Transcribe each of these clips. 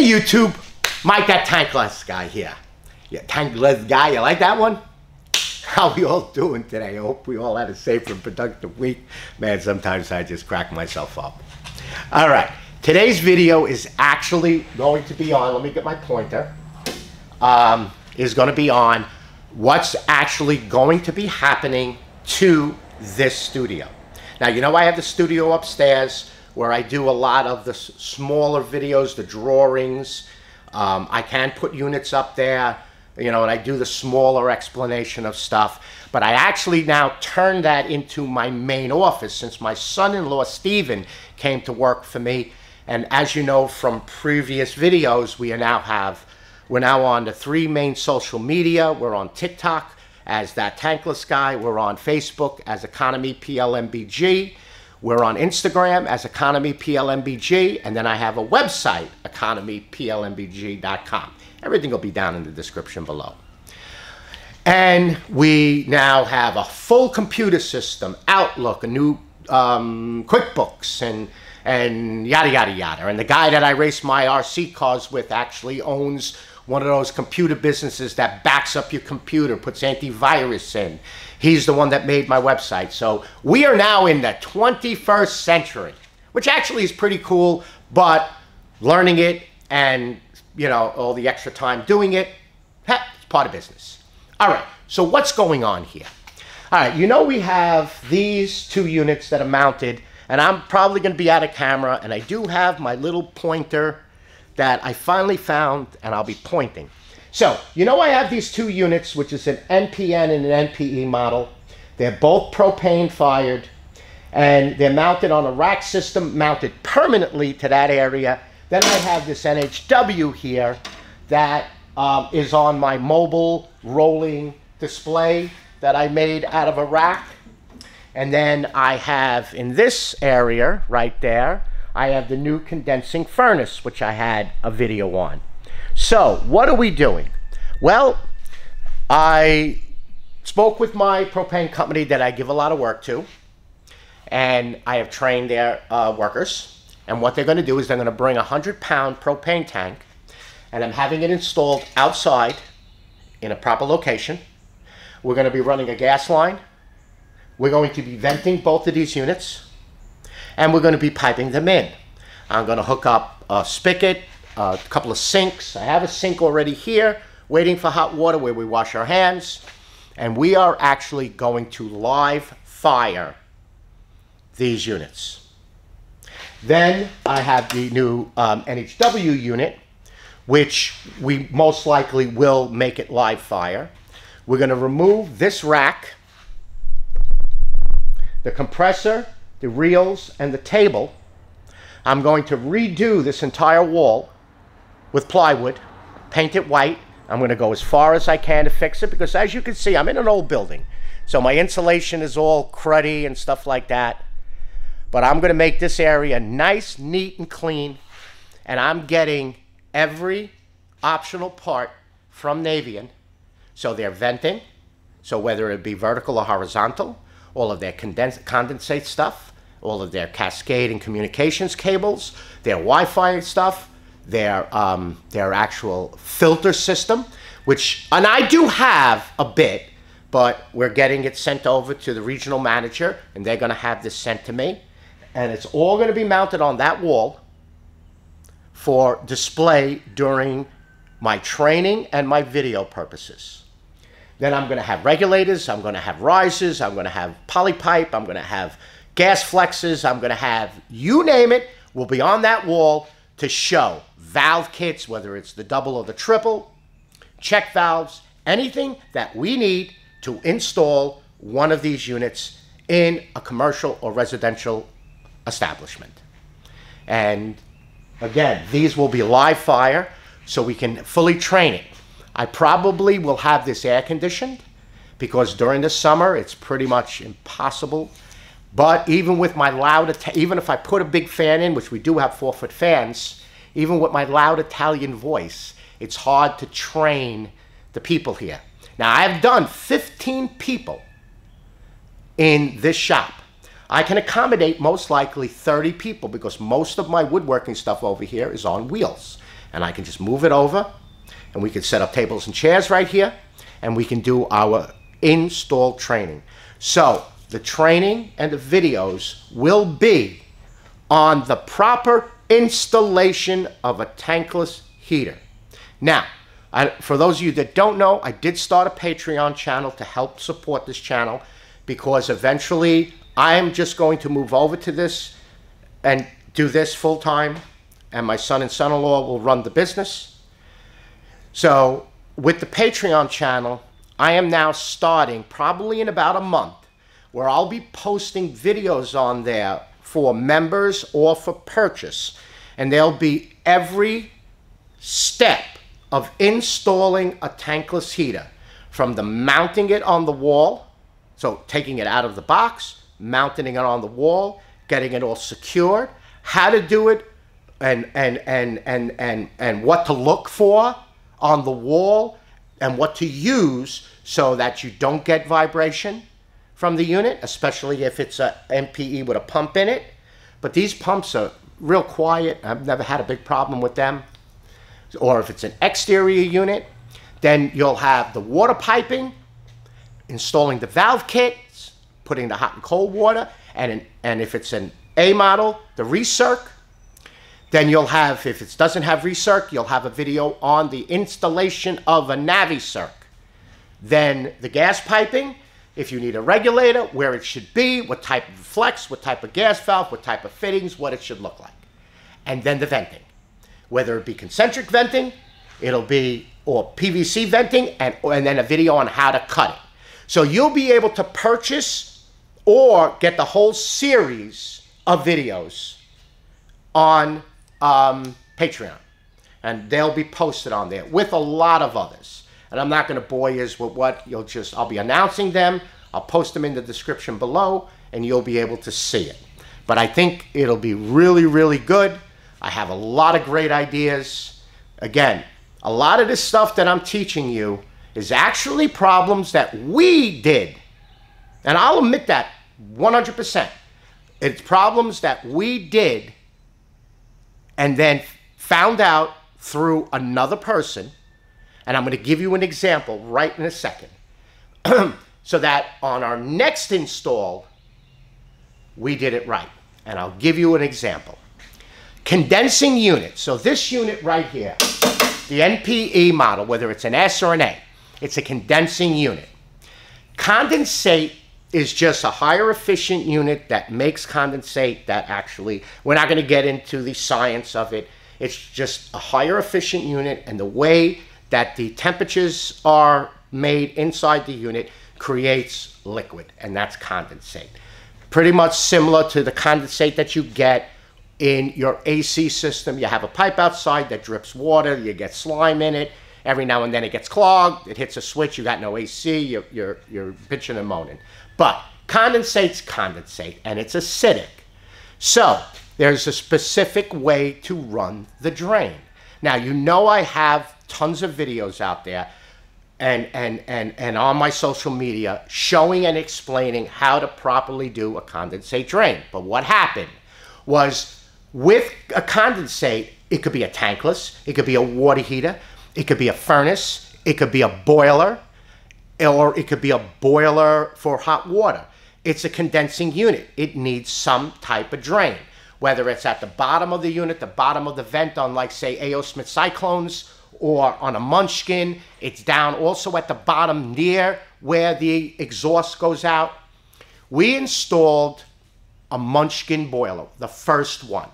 Hey YouTube, Mike That Tankless Guy here. Yeah, Tankless Guy, you like that one? How we all doing today? I hope we all had a safe and productive week. Man, sometimes I just crack myself up. All right, today's video is actually going to be on, let me get my pointer, is going to be on what's actually going to be happening to this studio. Now, you know I have the studio upstairs where I do a lot of the smaller videos, the drawings. I can put units up there, you know, and I do the smaller explanation of stuff. But I actually now turn that into my main office since my son-in-law, Steven, came to work for me. And as you know from previous videos, we're now on the 3 main social media. We're on TikTok as That Tankless Guy. We're on Facebook as Economy PLMBG. We're on Instagram as Economy PLMBG, and then I have a website, economyplmbg.com. Everything will be down in the description below. And we now have a full computer system, Outlook, a new QuickBooks, and yada, yada, yada. And the guy that I race my RC cars with actually owns one of those computer businesses that backs up your computer, puts antivirus in. He's the one that made my website. So we are now in the 21st century, which actually is pretty cool, but learning it and, you know, all the extra time doing it, it's part of business. All right, so what's going on here? All right, you know we have these 2 units that are mounted, and I'm probably going to be out of camera, and I do have my little pointer that I finally found, and I'll be pointing. So, you know I have these 2 units, which is an NPN and an NPE model. They're both propane fired, and they're mounted on a rack system, mounted permanently to that area. Then I have this NHW here that is on my mobile rolling display that I made out of a rack. And then I have in this area right there, I have the new condensing furnace, which I had a video on. So, what are we doing? Well, I spoke with my propane company that I give a lot of work to, and I have trained their workers. And what they're going to do is they're going to bring a 100-pound propane tank, and I'm having it installed outside in a proper location. We're going to be running a gas line. We're going to be venting both of these units, and we're going to be piping them in. I'm going to hook up a spigot, a couple of sinks. I have a sink already here waiting for hot water where we wash our hands, and we are actually going to live fire these units. Then I have the new NHW unit, which we most likely will make it live fire. We're going to remove this rack, the compressor, the reels, and the table. I'm going to redo this entire wall with plywood, paint it white. I'm going to go as far as I can to fix it because, as you can see, I'm in an old building. So my insulation is all cruddy and stuff like that. But I'm going to make this area nice, neat, and clean. And I'm getting every optional part from Navian. So they're venting. So whether it be vertical or horizontal, all of their condensate stuff, all of their cascade and communications cables, their Wi-Fi stuff, their actual filter system, which, and I do have a bit, but we're getting it sent over to the regional manager, and they're going to have this sent to me. And it's all going to be mounted on that wall for display during my training and my video purposes. Then I'm going to have regulators, I'm going to have risers, I'm going to have polypipe, I'm going to have gas flexes, I'm going to have, you name it, will be on that wall to show valve kits, whether it's the double or the triple, check valves, anything that we need to install one of these units in a commercial or residential establishment. And again, these will be live fire so we can fully train it. I probably will have this air conditioned because during the summer it's pretty much impossible. But even with my loud, even if I put a big fan in, which we do have 4-foot fans, even with my loud Italian voice, it's hard to train the people here. Now, I've done 15 people in this shop. I can accommodate most likely 30 people because most of my woodworking stuff over here is on wheels. And I can just move it over, and we can set up tables and chairs right here, and we can do our install training. So the training and the videos will be on the proper installation of a tankless heater. Now, for those of you that don't know, I did start a Patreon channel to help support this channel, because eventually I am just going to move over to this and do this full time, and my son and son-in-law will run the business. So with the Patreon channel, I am now starting, probably in about a month, where I'll be posting videos on there for members or for purchase. And there'll be every step of installing a tankless heater, from the mounting it on the wall, so taking it out of the box, mounting it on the wall, getting it all secured, how to do it, and what to look for on the wall, and what to use so that you don't get vibration from the unit, especially if it's a MPE with a pump in it. But these pumps are real quiet. I've never had a big problem with them. Or if it's an exterior unit, then you'll have the water piping, installing the valve kits, putting the hot and cold water, and if it's an A model, the recirc. Then you'll have, if it doesn't have recirc, you'll have a video on the installation of a NaviCirc. Then the gas piping, if you need a regulator, where it should be, what type of flex, what type of gas valve, what type of fittings, what it should look like. And then the venting, whether it be concentric venting, it'll be, or PVC venting, and then a video on how to cut it. So you'll be able to purchase or get the whole series of videos on Patreon, and they'll be posted on there with a lot of others. And I'm not going to bore you with what, I'll be announcing them. I'll post them in the description below, and you'll be able to see it. But I think it'll be really, really good. I have a lot of great ideas. Again, a lot of this stuff that I'm teaching you is actually problems that we did. And I'll admit that 100%. It's problems that we did and then found out through another person. And I'm going to give you an example right in a second. So that on our next install, we did it right. And I'll give you an example. Condensing unit. So this unit right here, the NPE model, whether it's an S or an A, it's a condensing unit. Condensate is just a higher efficient unit that makes condensate that actually, we're not going to get into the science of it. It's just a higher efficient unit, and the way that the temperatures are made inside the unit creates liquid, and that's condensate. Pretty much similar to the condensate that you get in your AC system. You have a pipe outside that drips water, you get slime in it, every now and then it gets clogged, it hits a switch, you got no AC, you're bitching and moaning. But condensate's condensate, and it's acidic. So there's a specific way to run the drain. Now, you know I have tons of videos out there and on my social media showing and explaining how to properly do a condensate drain. But what happened was, with a condensate, it could be a tankless, it could be a water heater, it could be a furnace, it could be a boiler, or it could be a boiler for hot water. It's a condensing unit. It needs some type of drain, whether it's at the bottom of the unit, the bottom of the vent on, like, say, A.O. Smith Cyclones, or on a Munchkin. It's down also at the bottom near where the exhaust goes out. We installed a Munchkin boiler, the first one.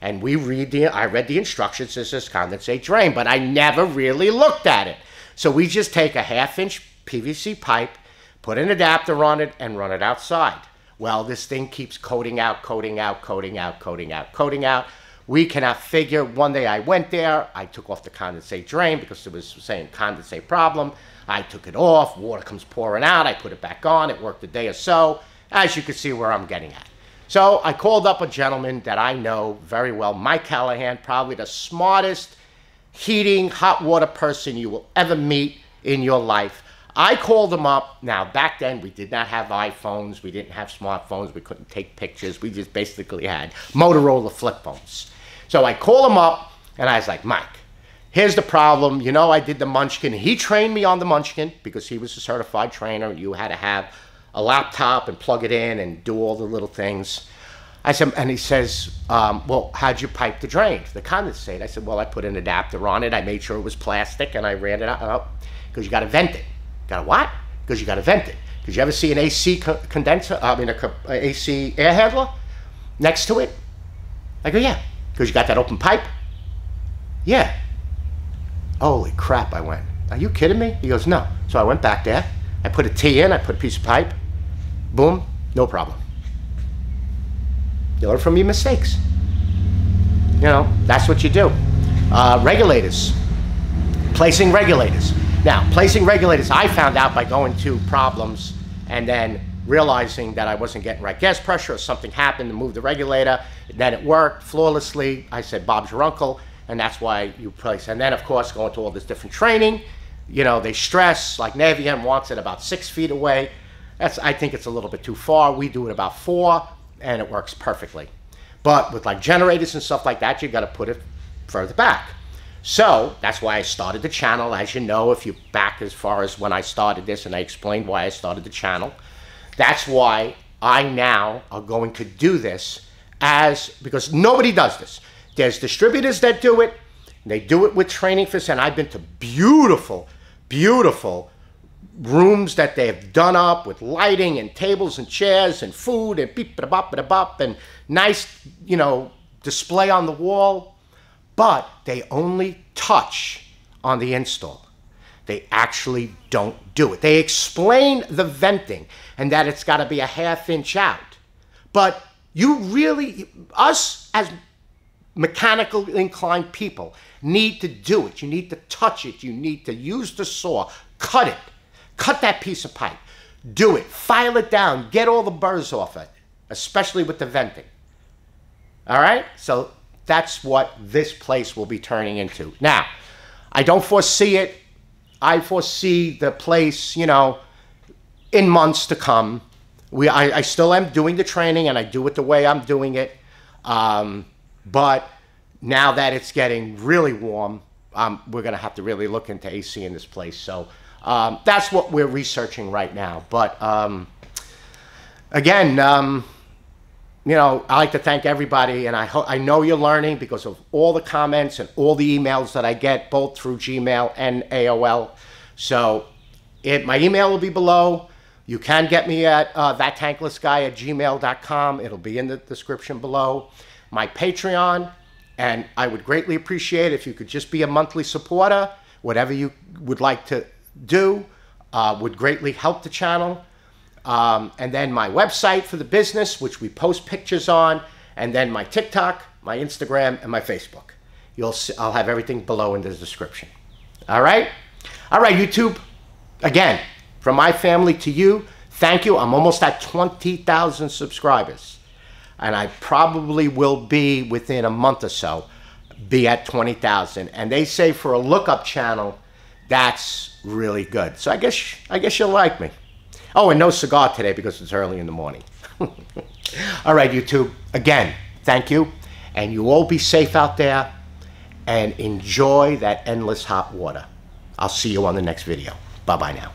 And I read the instructions. This is condensate drain, but I never really looked at it. So we just take a 1/2-inch PVC pipe, put an adapter on it, and run it outside. Well, this thing keeps coating out, coating out, coating out, coating out, coating out. We cannot figure. One day I went there, I took off the condensate drain because it was saying condensate problem. I took it off, water comes pouring out, I put it back on, it worked a day or so. As you can see where I'm getting at. So I called up a gentleman that I know very well, Mike Callahan, probably the smartest heating hot water person you will ever meet in your life. I called him up. Now, back then, we did not have iPhones. We didn't have smartphones. We couldn't take pictures. We just basically had Motorola flip phones. So I called him up, and I was like, Mike, here's the problem. You know, I did the Munchkin. He trained me on the Munchkin because he was a certified trainer. You had to have a laptop and plug it in and do all the little things. I said, and he says, well, how'd you pipe the drain, the condensate? I said, well, I put an adapter on it. I made sure it was plastic, and I ran it out because you got to vent it. Got to what? Because you got to vent it. Did you ever see an AC condenser? I mean, a AC air handler next to it? I go, yeah. Because you got that open pipe? Yeah. Holy crap, I went. Are you kidding me? He goes, no. So I went back there. I put a T in. I put a piece of pipe. Boom. No problem. You learn from your mistakes. You know, that's what you do. Regulators. Placing regulators. Now, placing regulators, I found out by going to problems and then realizing that I wasn't getting right gas pressure or something happened to move the regulator. Then it worked flawlessly. I said, Bob's your uncle, and that's why you place. And then, of course, going to all this different training. You know, they stress, like Navien wants it about 6 feet away. I think it's a little bit too far. We do it about 4, and it works perfectly. But with like generators and stuff like that, you got to put it further back. So that's why I started the channel. As you know, if you're back as far as when I started this, and I explained why I started the channel, that's why I now are going to do this because nobody does this. There's distributors that do it. They do it with training facilities, and I've been to beautiful, beautiful rooms that they have done up with lighting and tables and chairs and food and beep-a-bop-a-bop and nice, you know, display on the wall. But they only touch on the install. They actually don't do it. They explain the venting and that it's got to be a ½ inch out. But you really, us as mechanical inclined people need to do it. You need to touch it. You need to use the saw, cut it, cut that piece of pipe, do it, file it down, get all the burrs off it, especially with the venting. All right? So that's what this place will be turning into. Now, I don't foresee it. I foresee the place, you know, in months to come. I still am doing the training, and I do it the way I'm doing it. But now that it's getting really warm, we're going to have to really look into AC in this place. So that's what we're researching right now. But again, you know, I like to thank everybody, and I know you're learning because of all the comments and all the emails that I get, both through Gmail and AOL. So my email will be below. You can get me at thattanklessguy@gmail.com. It'll be in the description below. My Patreon, and I would greatly appreciate if you could just be a monthly supporter. Whatever you would like to do would greatly help the channel. And then my website for the business, which we post pictures on, and then my TikTok, my Instagram, and my Facebook. I'll have everything below in the description. All right? All right, YouTube. Again, from my family to you, thank you. I'm almost at 20,000 subscribers. And I probably will be, within a month or so, be at 20,000. And they say for a lookup channel, that's really good. So I guess you'll like me. Oh, and no cigar today because it's early in the morning. All right, YouTube. Again, thank you. And you all be safe out there and enjoy that endless hot water. I'll see you on the next video. Bye-bye now.